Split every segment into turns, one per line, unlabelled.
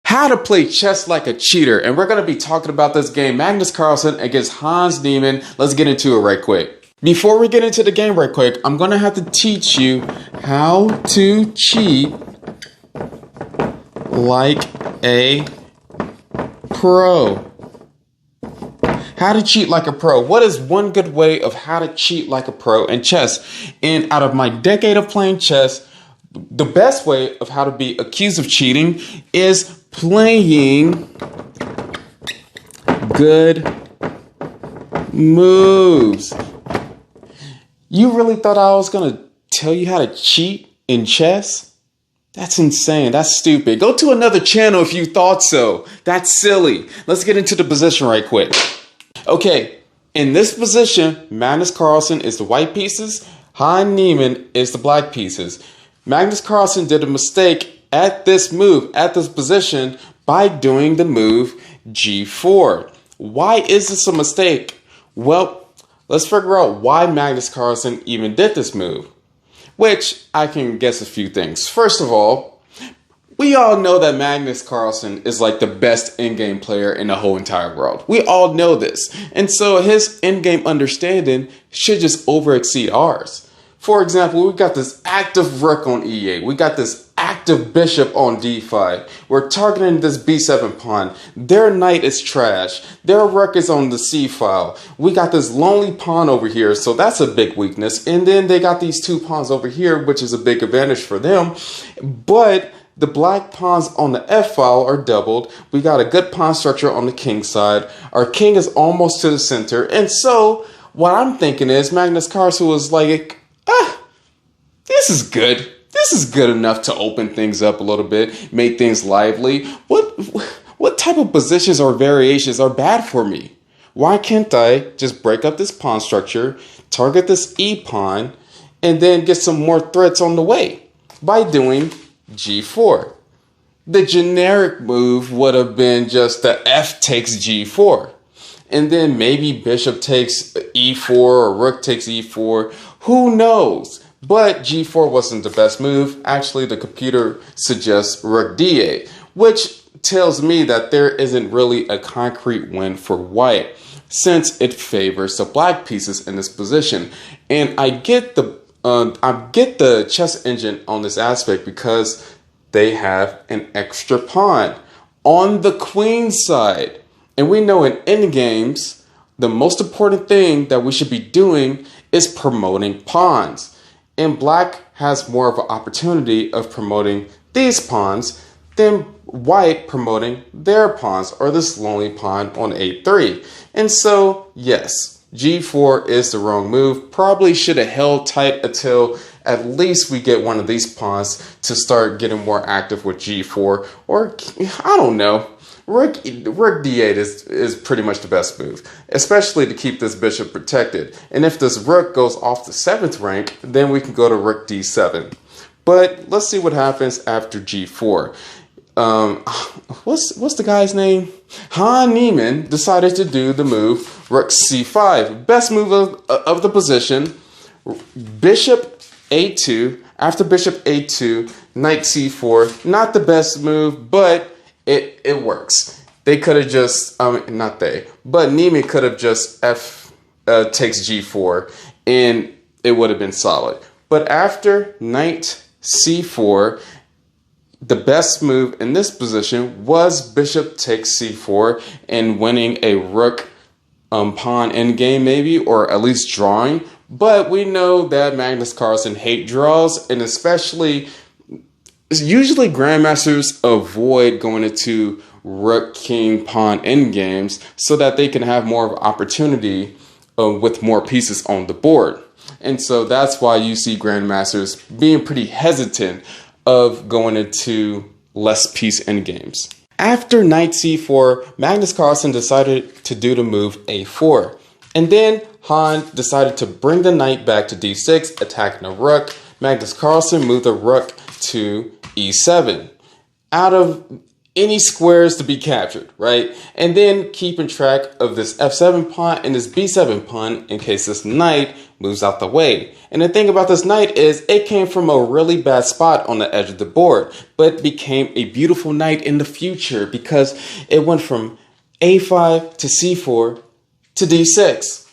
How to play chess like a cheater. And we're going to be talking about this game, Magnus Carlsen against Hans Niemann. Let's get into it right quick. Before we get into the game right quick, I'm going to have to teach you how to cheat like a pro. How to cheat like a pro. What is one good way of how to cheat like a pro in chess? And out of my decade of playing chess, the best way of how to be accused of cheating is playing good moves. You really thought I was going to tell you how to cheat in chess? That's insane. That's stupid. Go to another channel if you thought so. That's silly. Let's get into the position right quick. Okay, in this position, Magnus Carlsen is the white pieces. Hans Niemann is the black pieces. Magnus Carlsen did a mistake at this move, at this position, by doing the move G4. Why is this a mistake? Well, let's figure out why Magnus Carlsen even did this move, which I can guess a few things. First of all, we all know that Magnus Carlsen is like the best endgame player in the whole entire world. We all know this. And so his endgame understanding should just overexceed ours. For example, we got this active rook on e8. We got this active bishop on d5. We're targeting this b7 pawn. Their knight is trash. Their rook is on the c file. We got this lonely pawn over here, so that's a big weakness. And then they got these two pawns over here, which is a big advantage for them. But the black pawns on the f file are doubled. We got a good pawn structure on the king side. Our king is almost to the center. And so what I'm thinking is Magnus Carlsen was like, this is good. This is good enough to open things up a little bit, make things lively. What type of positions or variations are bad for me? Why can't I just break up this pawn structure, target this e pawn, and then get some more threats on the way by doing G4? The generic move would have been just the f takes G4. And then maybe bishop takes e4 or rook takes e4. Who knows? But G4 wasn't the best move. Actually, the computer suggests rook d8, which tells me that there isn't really a concrete win for white since it favors the black pieces in this position. And I get the chess engine on this aspect because they have an extra pawn on the queen side. And we know in endgames, the most important thing that we should be doing is promoting pawns. And black has more of an opportunity of promoting these pawns than white promoting their pawns or this lonely pawn on a3. And so, yes, G4 is the wrong move. Probably should have held tight until at least we get one of these pawns to start getting more active with G4. Or, I don't know. Rook d8 is pretty much the best move, especially to keep this bishop protected. And if this rook goes off the 7th rank, then we can go to rook d7. But let's see what happens after g4. What's the guy's name? Hans Niemann decided to do the move rook c5. Best move of the position. Bishop a2. After bishop a2, knight c4. Not the best move, but it works. They could have just, not they, but Niemann could have just f takes g4 and it would have been solid. But after knight c4, the best move in this position was bishop takes c4 and winning a rook pawn endgame maybe, or at least drawing. But we know that Magnus Carlsen hates draws, and especially usually grandmasters avoid going into rook, king, pawn endgames so that they can have more of an opportunity with more pieces on the board. And so that's why you see grandmasters being pretty hesitant of going into less piece endgames. After knight c4, Magnus Carlsen decided to do the move a4. And then Hans decided to bring the knight back to d6, attacking the rook. Magnus Carlsen moved the rook to e7. any squares to be captured, right? And then keeping track of this f7 pawn and this b7 pawn in case this knight moves out the way. And the thing about this knight is it came from a really bad spot on the edge of the board, but became a beautiful knight in the future because it went from a5 to c4 to d6.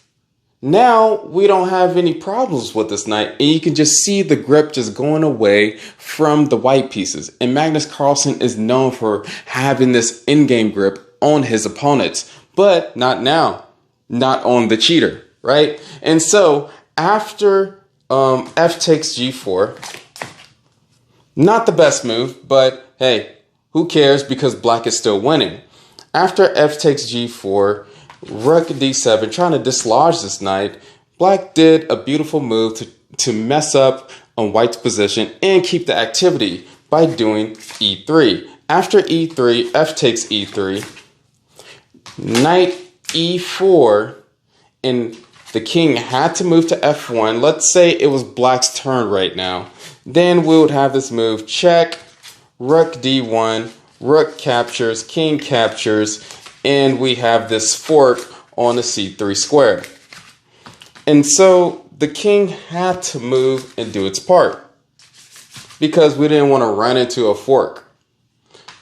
Now we don't have any problems with this knight, and you can just see the grip just going away from the white pieces. And Magnus Carlsen is known for having this endgame grip on his opponents, but not now, not on the cheater, right? And so after f takes g4, not the best move, but hey, who cares because black is still winning. After f takes g4, rook d7, trying to dislodge this knight, black did a beautiful move to mess up on white's position and keep the activity by doing e3. After e3, f takes e3, knight e4, and the king had to move to f1. Let's say it was black's turn right now. Then we would have this move, check, rook d1, rook captures, king captures, and we have this fork on the c3 square. And so the king had to move and do its part because we didn't want to run into a fork.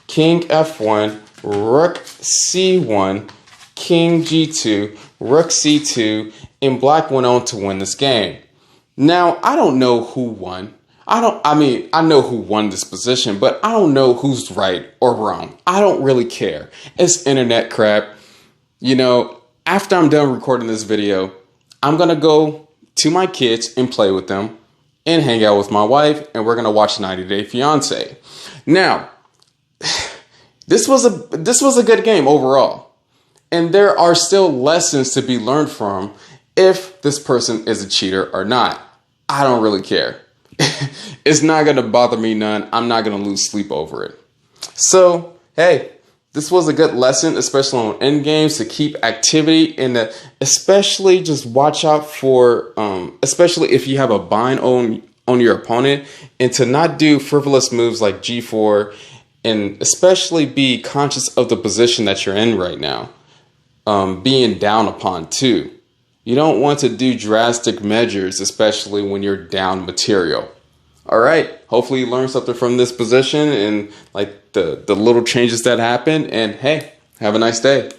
King f1, rook c1, king g2, rook c2, and black went on to win this game. Now, I don't know who won. I know who won this position, but I don't know who's right or wrong. I don't really care. It's internet crap. You know, after I'm done recording this video, I'm going to go to my kids and play with them and hang out with my wife, and we're going to watch 90 Day Fiancé. Now, this was a good game overall. And there are still lessons to be learned from if this person is a cheater or not. I don't really care. It's not going to bother me none. I'm not going to lose sleep over it. So, hey, this was a good lesson, especially on endgames, to keep activity and especially just watch out for, especially if you have a bind on your opponent, and to not do frivolous moves like g4, and especially be conscious of the position that you're in right now, being down upon too. You don't want to do drastic measures, especially when you're down material. All right. Hopefully you learned something from this position and like the little changes that happen. And hey, have a nice day.